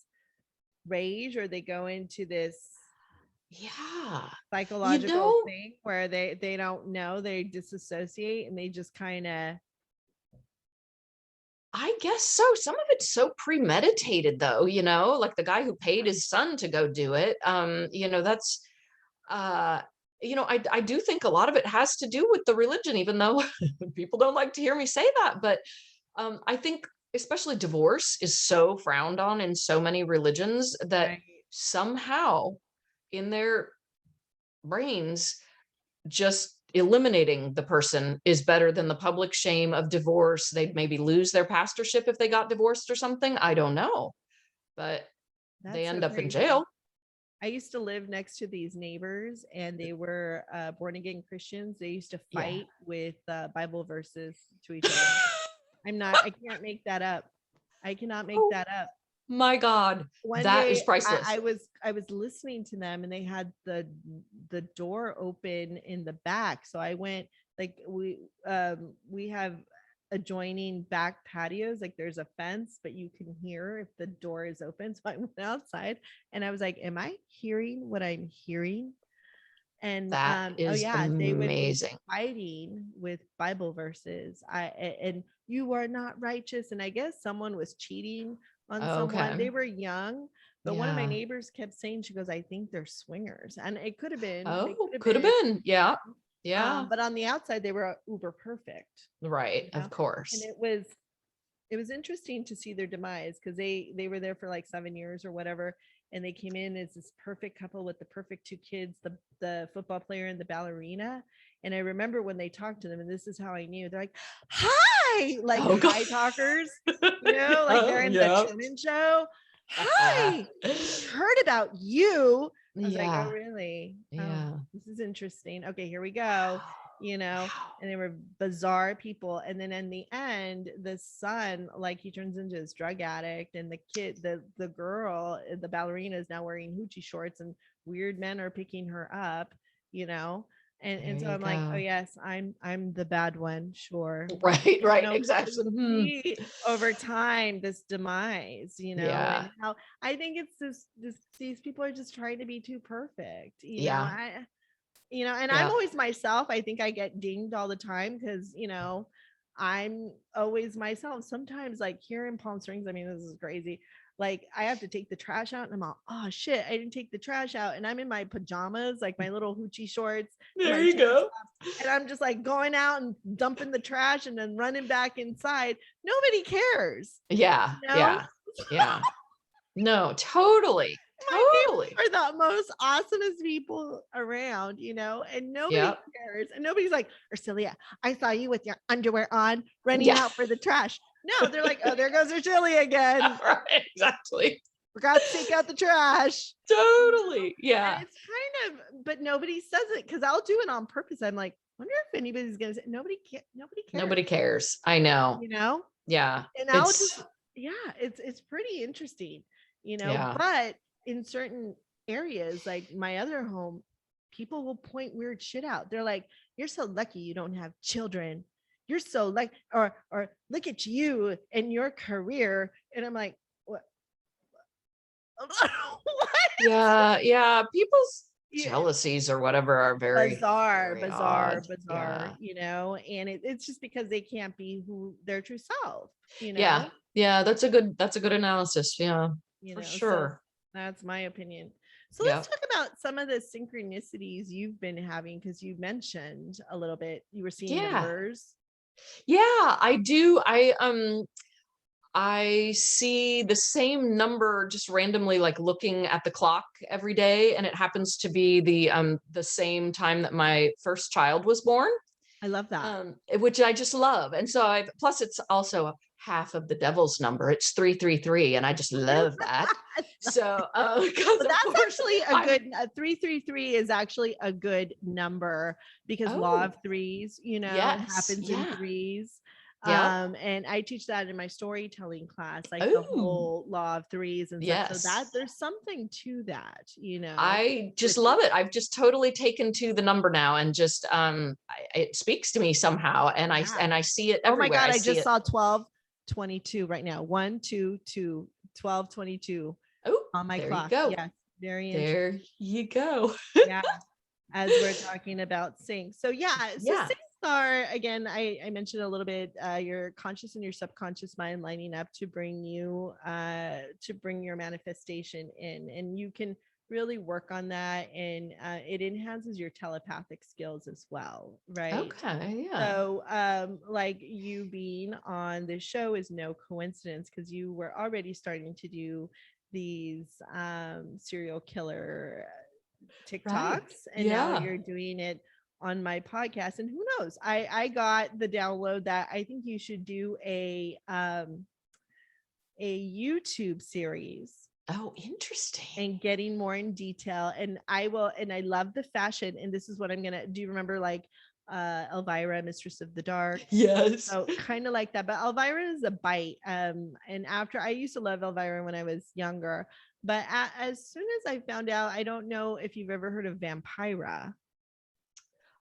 rage, or they go into this psychological thing where they don't know, they disassociate, and they just kind of, I guess so. Some of it's so premeditated though, like the guy who paid his son to go do it. That's I do think a lot of it has to do with the religion, even though people don't like to hear me say that. But I think especially divorce is so frowned on in so many religions that somehow in their brains, just eliminating the person is better than the public shame of divorce. They'd maybe lose their pastorship if they got divorced or something. I don't know, but they end up in jail. I used to live next to these neighbors, and they were born again Christians. They used to fight with Bible verses to each other. I can't make that up. I cannot make that up. My God, that is priceless. I was listening to them, and they had the door open in the back. So I went, like, we have adjoining back patios, like there's a fence, but you can hear if the door is open. So I went outside, and I was like, am I hearing what I'm hearing? And that is amazing. They would be fighting with Bible verses. And you are not righteous. And I guess someone was cheating on someone. They were young, but one of my neighbors kept saying, she goes, I think they're swingers. And it could have been. Could have been. Yeah. But on the outside, they were uber perfect. Right. Of course. And it was interesting to see their demise, because they were there for like 7 years or whatever. And they came in as this perfect couple with the perfect 2 kids, the football player and the ballerina. And I remember when they talked to them, and this is how I knew, they're like, hi, like high talkers, like they're in the Truman Show. Hi, heard about you. I was like, oh, really? Yeah. This is interesting. Okay, here we go. And they were bizarre people. And then in the end, the son, like, he turns into this drug addict, and the kid, the girl, the ballerina, is now wearing hoochie shorts, and weird men are picking her up. you know? And There so you I'm like, oh go. yes, I'm the bad one, sure. Right, You right, know, exactly. to see over time this demise, Yeah, and how I think it's this these people are just trying to be too perfect, yeah, and I'm yeah. always myself. I think I get dinged all the time because, I'm always myself. Sometimes, like here in Palm Springs, I mean, this is crazy. Like, I have to take the trash out, and I'm all, oh shit, I didn't take the trash out. And I'm in my pajamas, like my little hoochie shorts and There my you tank go. tops. And I'm just like going out and dumping the trash and then running back inside. Nobody cares, Yeah, you know? yeah, yeah. No, totally, My totally. neighbors are the most awesomest people around, and nobody Yep. cares. And nobody's like, Ursilia, I saw you with your underwear on running Yeah. out for the trash. No, they're like, oh, there goes Ursilia again. Right, exactly. Forgot to take out the trash. Totally. And Yeah. it's but nobody says it because I'll do it on purpose. I'm like, wonder if anybody's gonna say nobody cares, Nobody cares. I know. you know? Yeah. And I'll It's just, yeah, it's pretty interesting, yeah. but in certain areas, like my other home, people will point weird shit out. They're like, you're so lucky you don't have children. You're so like, or look at you and your career. And I'm like, what? What? Yeah. Yeah. People's Yeah, jealousies or whatever are very, very odd. bizarre, Yeah. and it's just because they can't be who their true self, Yeah. Yeah. That's a good analysis. Yeah. For so sure. that's my opinion. So let's Yep. talk about some of the synchronicities you've been having, because you mentioned a little bit you were seeing Yeah. numbers. Yeah. I do. I see the same number just randomly, like looking at the clock every day, and it happens to be the same time that my first child was born, I love that. which I just love. And so I plus it's also half of the devil's number. It's 333, and I just love that. So because Well, of that's course actually a I good 333 is actually a good number because law of oh threes, yes, happens in yeah, threes. yep, And I teach that in my storytelling class, like the oh whole law of threes and stuff. So that yes. there's something to that, I just with love it. I've just totally taken to the number now, and just it speaks to me somehow, and I yeah. and I see it Oh my everywhere. God, I I see just it. saw 1222 right now. 122 1222 Oh, on my there you clock. go. Yes, very interesting. There you go. Yeah. As we're talking about sync. So yeah, so Yeah. syncs are, again, I mentioned a little bit, your conscious and your subconscious mind lining up to bring your manifestation in, and you can really work on that, and it enhances your telepathic skills as well, right? Okay. Yeah. So like you being on this show is no coincidence, because you were already starting to do these serial killer Right. TikToks, and now Yeah. you're doing it on my podcast. And who knows? I got the download that I think you should do a YouTube series Oh, interesting. and getting more in detail. And I love the fashion. And this is what I'm gonna do. You remember, like Elvira, Mistress of the Dark? Yes. So kind of like that. But Elvira is a bite. And after, I used to love Elvira when I was younger. But as soon as I found out, I don't know if you've ever heard of Vampira.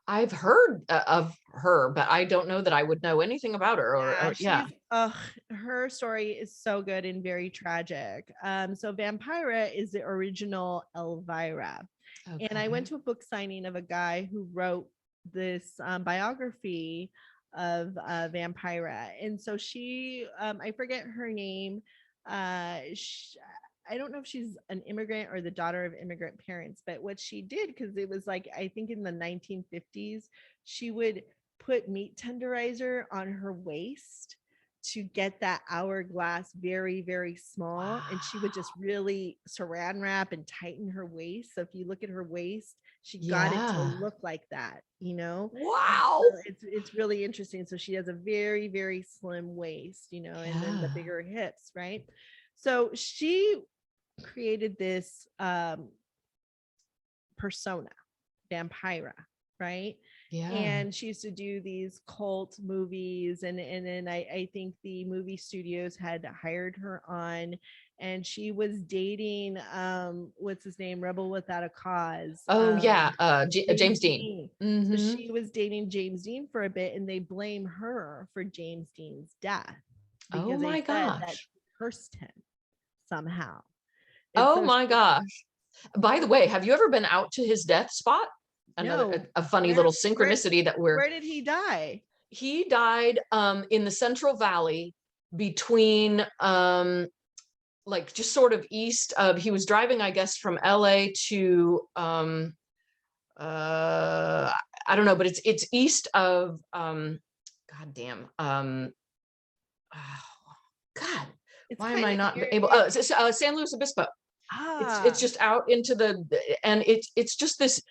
I've heard of her, but I don't know that I would know anything about her. Yeah, Yeah. her story is so good and very tragic. So Vampira is the original Elvira. And I went Okay. to a book signing of a guy who wrote this biography of Vampira. And so she, I forget her name. Sh I don't know if she's an immigrant or the daughter of immigrant parents, but what she did, because it was like, I think in the 1950s, she would put meat tenderizer on her waist to get that hourglass very, very small. And she would just Wow. really saran wrap and tighten her waist. So if you look at her waist, she got it to Yeah. look like that. And so Wow. it's really interesting. So she has a very, very slim waist, and then the Yeah. bigger hips, right? So she created this persona, Vampira, right? Yeah. And she used to do these cult movies, and then I think the movie studios had hired her on, and she was dating what's his name, Rebel Without a Cause. Oh yeah, James James Dean. Dean. So Mm-hmm. she was dating James Dean for a bit, and they blame her for James Dean's death Oh because they my said that gosh. she cursed him somehow. And Oh so my gosh. By the way, have you ever been out to his death spot? Another no, a funny where little where synchronicity that where did he die? he died in the Central Valley between like just sort of east of, he was driving, I guess, from LA to I don't know, but it's east of god damn oh, god, It's why am kind I of not near, able, San Luis Obispo. It's ah, just out into the, and it's just this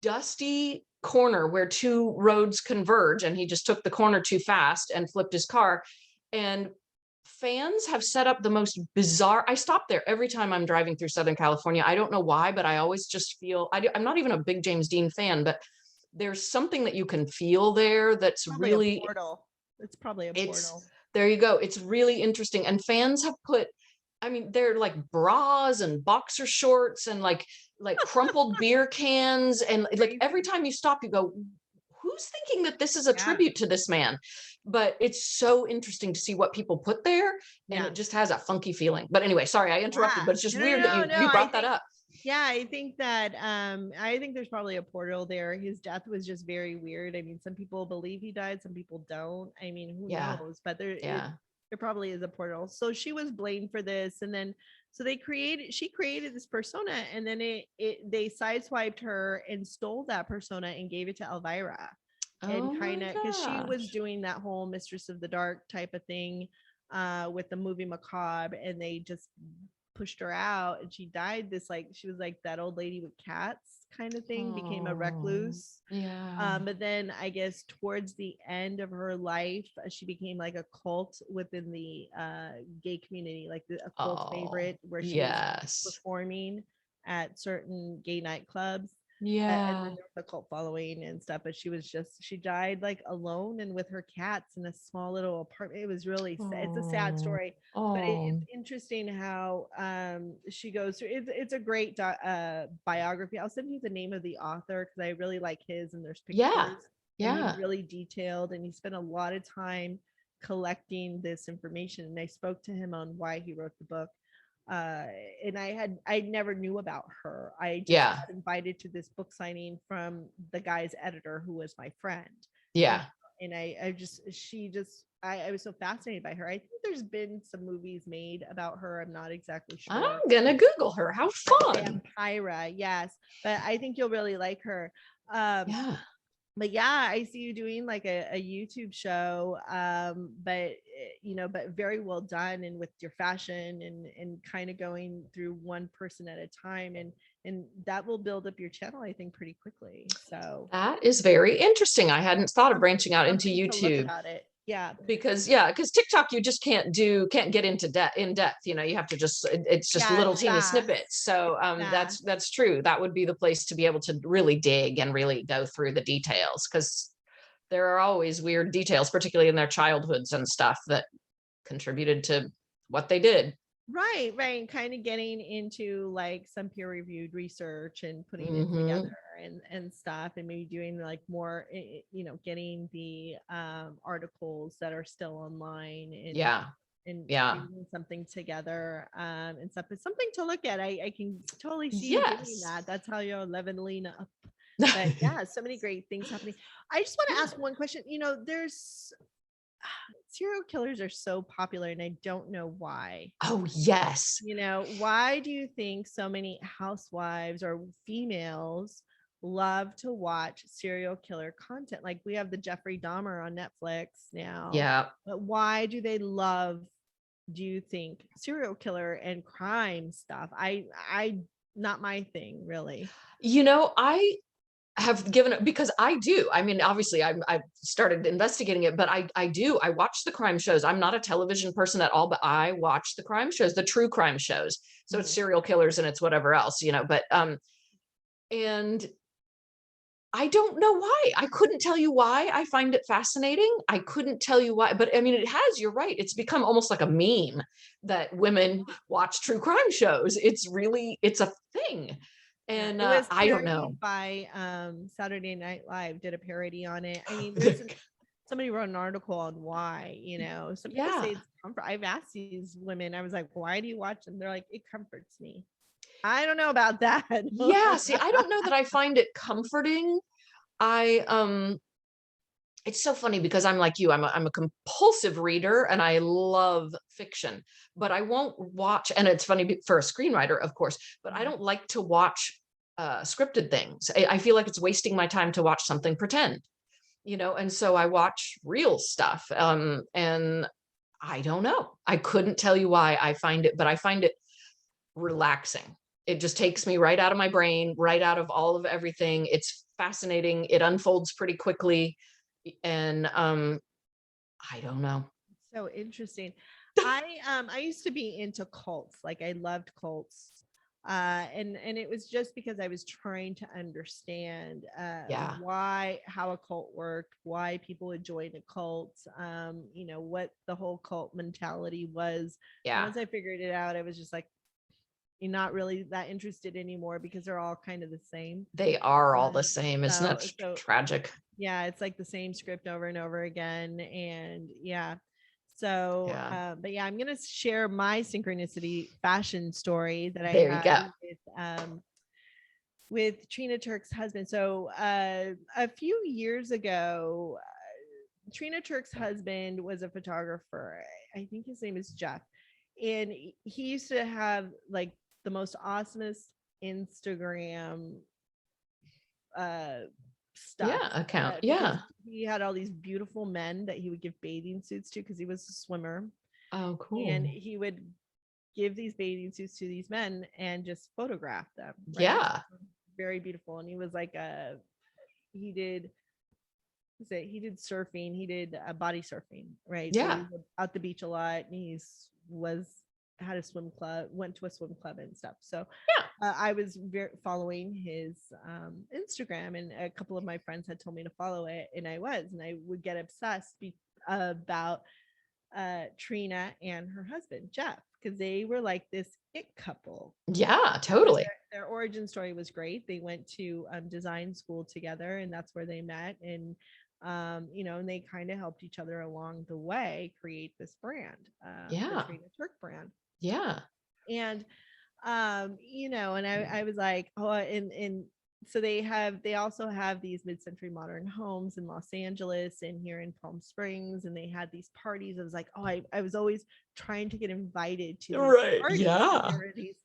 dusty corner where two roads converge, and he just took the corner too fast and flipped his car. And fans have set up the most bizarre, I stop there every time I'm driving through Southern California. I don't know why, but I always just feel, I'm not even a big James Dean fan, but there's something that you can feel there that's probably a really, portal. It's probably a it's, portal. there you go. It's really interesting. And fans have put, I mean, they're like bras and boxer shorts and like crumpled beer cans. And like every time you stop, you go, who's thinking that this is a Yeah. tribute to this man? But it's so interesting to see what people put there. And Yeah. it just has a funky feeling. But anyway, sorry, I interrupted, Yeah. but it's just No, weird that you I brought that think, up. yeah, I think that I think there's probably a portal there. His death was just very weird. I mean, some people believe he died, some people don't. I mean, who Yeah. knows? But Yeah. there probably is a portal. So she was blamed for this, and then so she created this persona, and then they sideswiped her and stole that persona and gave it to Elvira. Oh And kind my of because she was gosh. doing that whole Mistress of the Dark type of thing with the movie Macabre, and they just pushed her out, and she died this, like, she was like that old lady with cats kind of thing, became a Oh, recluse. yeah. But then I guess towards the end of her life, she became like a cult within the gay community, like a cult Oh, favorite, where she was yes. performing at certain gay nightclubs. And Yeah. then there was a cult following and stuff, but she died like alone and with her cats in a small little apartment. It was really sad. It's a sad Oh, story, but oh, it's interesting how she goes through. It's a great biography. I'll send you the name of the author because I really like his, and there's yeah. pictures, and he's Yeah. really detailed, and he spent a lot of time collecting this information. And I spoke to him on why he wrote the book. uh and I never knew about her. I just Yeah. got invited to this book signing from the guy's editor, who was my friend. and, Yeah. and I just she just I was so fascinated by her. I think there's been some movies made about her. I'm not exactly I'm sure. gonna Google her. How fun. Vampira, yes, but I think you'll really like her. um Yeah. but yeah, I see you doing like a YouTube show, but but very well done, and with your fashion, and kind of going through one person at a time, and that will build up your channel, I think, pretty quickly. So That is very interesting. I hadn't thought of something, branching out into something to look YouTube about it. Yeah. because TikTok you just can't get into in depth. You have to just it's just Yeah, little it's teeny fast. snippets. So Fast. that's true. That would be the place to be able to really dig and really go through the details, because there are always weird details, particularly in their childhoods and stuff, that contributed to what they did. Right. Kind of getting into like some peer-reviewed research and putting it Hmm. together and stuff, and maybe doing like more, getting the articles that are still online, Yeah. and Yeah. creating something together, and stuff. It's something to look at. I can totally see you doing Yes. that. That's how you're leveling up. But yeah, so many great things happening. I just want to Yeah. ask one question. There's serial killers are so popular, and I don't know why. Oh, yes. Why do you think so many housewives or females love to watch serial killer content? Like, we have the Jeffrey Dahmer on Netflix now, Yeah. but why do they love, do you think, serial killer and crime stuff? I not my thing, really. I have given it, because I do. I mean, obviously I've started investigating it, but I watch the crime shows. I'm not a television person at all, but I watch the crime shows, the true crime shows. So it's Mhm. serial killers and it's whatever else, but and I don't know why. I couldn't tell you why. I find it fascinating. I couldn't tell you why, but I mean, it has, you're right. It's become almost like a meme that women watch true crime shows. It's a thing. Yeah, And it was I don't know. parodied by Saturday Night Live did a parody on it. I mean, there's somebody wrote an article on why, some people Yeah. say it's comfort. I've asked these women, I was like, why do you watch them? They're like, it comforts me. I don't know about that. Yeah. See, I don't know that I find it comforting. I it's so funny because I'm like you, I'm a compulsive reader and I love fiction, but I won't watch, and it's funny for a screenwriter, of course, but I don't like to watch scripted things. I feel like it's wasting my time to watch something pretend, and so I watch real stuff. And I don't know. I couldn't tell you why I find it, but I find it relaxing. It just takes me right out of my brain, right out of all of everything. It's fascinating. It unfolds pretty quickly. And I don't know. So interesting. I used to be into cults. Like I loved cults. And it was just because I was trying to understand Yeah. how a cult worked, why people would join a cult, what the whole cult mentality was. And Yeah. once I figured it out, I was just like, you're not really that interested anymore because they're all kind of the same. They are all the Um, same. Isn't that so tragic? yeah, it's like the same script over and over again. And yeah. So, Yeah. but yeah, I'm gonna share my synchronicity fashion story that I There you go. had with Trina Turk's husband. So, a few years ago, Trina Turk's husband was a photographer. I think his name is Jeff, and he used to have like the most awesomest Instagram stuff. Yeah. Account. Because Yeah. he had all these beautiful men that he would give bathing suits to because he was a swimmer, Oh, and cool. he would give these bathing suits to these men and just photograph them, right? Yeah. Very beautiful. And he was like he did he did surfing, he did body surfing, right? So he Yeah. was out the beach a lot, and was had a swim club, went to a swim club and stuff. So Yeah. I was following his Instagram, and a couple of my friends had told me to follow it, and I would get obsessed about Trina and her husband Jeff, because they were like this it couple. Yeah. Because Totally. their origin story was great. They went to design school together, and that's where they met. And and they kind of helped each other along the way create this brand, the Yeah. Trina Turk brand. Yeah. And and I was like, oh, and so they also have these mid-century modern homes in Los Angeles and here in Palm Springs, and they had these parties. I was like, oh, I was always trying to get invited to these Right. parties. Yeah. There were these,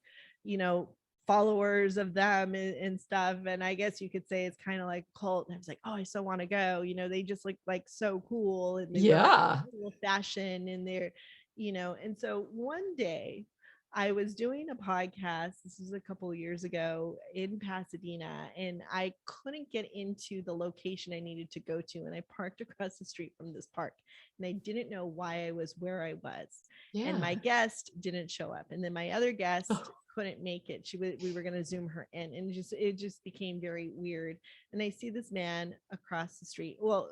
followers of them and stuff. And I guess you could say it's kind of like a cult. And I was like, oh, I so want to go. They just look like so cool, and they wear Yeah. cool fashion, and they're, and so one day I was doing a podcast. This was a couple of years ago in Pasadena, and I couldn't get into the location I needed to go to. And I parked across the street from this park, and I didn't know why I was where I was. And Yeah. my guest didn't show up. And then my other guest Oh, couldn't make it. We were going to Zoom her in, and it just became very weird. And I see this man across the street. Well,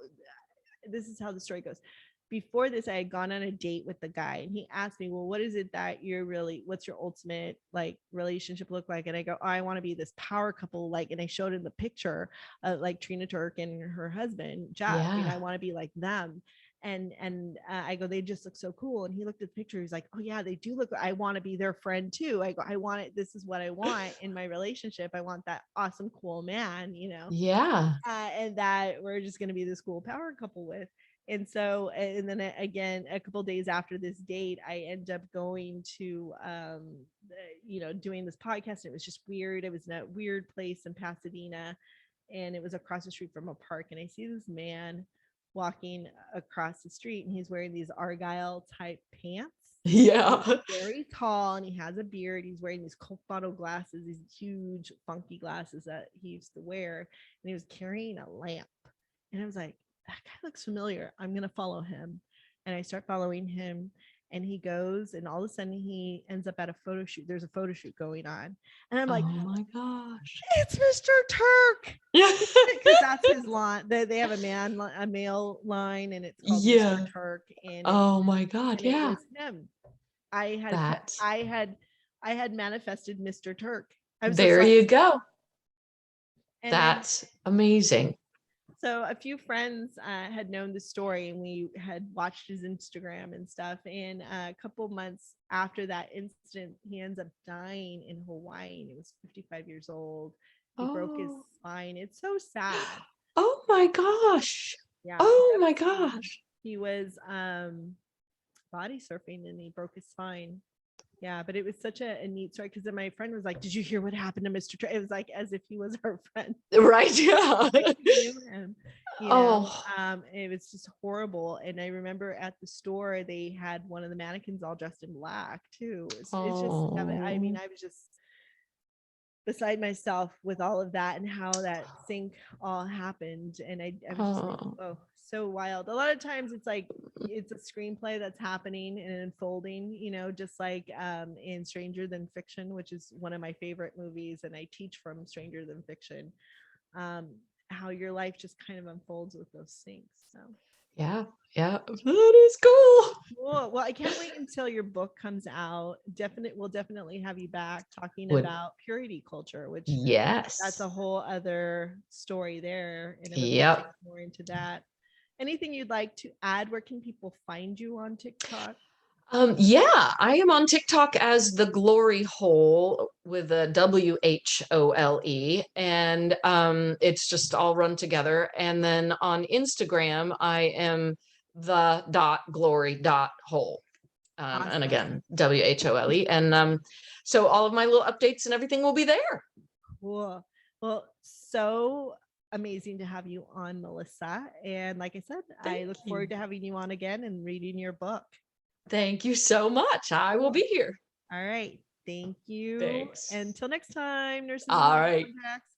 this is how the story goes. Before this, I had gone on a date with the guy, and he asked me, well, what is it that what's your ultimate like relationship look like? And I go, oh, I want to be this power couple. Like, and I showed him the picture of like Trina Turk and her husband, Jeff. yeah. I want to be like them. And I go, they just look so cool. And he looked at the picture. He's like, oh yeah, they do look. I want to be their friend too. I go, I want it. This is what I want in my relationship. I want that awesome, cool man, Yeah. and that we're just going to be this cool power couple with. And so, and then again, a couple days after this date, I end up going to, doing this podcast. And it was just weird. It was in a weird place in Pasadena, and it was across the street from a park. And I see this man walking across the street, and he's wearing these Argyle type pants. Yeah. He's very tall, and he has a beard. He's wearing these Coke bottle glasses, these huge funky glasses that he used to wear. And he was carrying a lamp. And I was like, that guy looks familiar. I'm going to follow him. And I start following him. and he goes, and all of a sudden he ends up at a photo shoot. There's a photo shoot going on, and I'm Oh like, my gosh. it's Mr. Turk. Yeah. Because that's his line. They have a male line, and it's called Yeah. Mr. Turk, and Oh my God. it Yeah. was him. I had That's I had manifested Mr. Turk. I was just there like, you go. and then That's amazing. so a few friends had known the story, and we had watched his Instagram and stuff. And a couple months after that incident, he ends up dying in Hawaii. And he was 55 years old. He broke his Oh. spine. It's so sad. Oh my gosh. Yeah. Oh my gosh. He was body surfing and he broke his spine. Yeah, but it was such a neat story, because then my friend was like, "Did you hear what happened to Mr. Trey?" It was like as if he was our friend. Right. Yeah. Like we knew him, you know. Oh. It was just horrible. And I remember at the store they had one of the mannequins all dressed in black too. It's just, I mean, I was just beside myself with all of that and how that sync all happened. And I was just thinking, oh, so wild. A lot of times it's like it's a screenplay that's happening and unfolding, you know, just like in Stranger Than Fiction, which is one of my favorite movies, and I teach from Stranger Than Fiction, how your life just kind of unfolds with those things. So Yeah. Yeah. That is cool. cool. Well, I can't wait until your book comes out. We'll definitely have you back talking Would about purity culture, which yes. that's a whole other story there. And everybody Yep. gets more into that. Anything you'd like to add? Where can people find you on TikTok? Yeah, I am on TikTok as the Glory Hole with a WHOLE, and it's just all run together. And then on Instagram, I am the .glory.hole. And Awesome. again, WHOLE. And so all of my little updates and everything will be there. Cool. Well, so amazing to have you on, Melissa. And like I said, I look forward to having you on again and reading your book. Thank you so much. I will be here. All right. Thank you. Thanks. Until next time, nurses. All right. Contacts.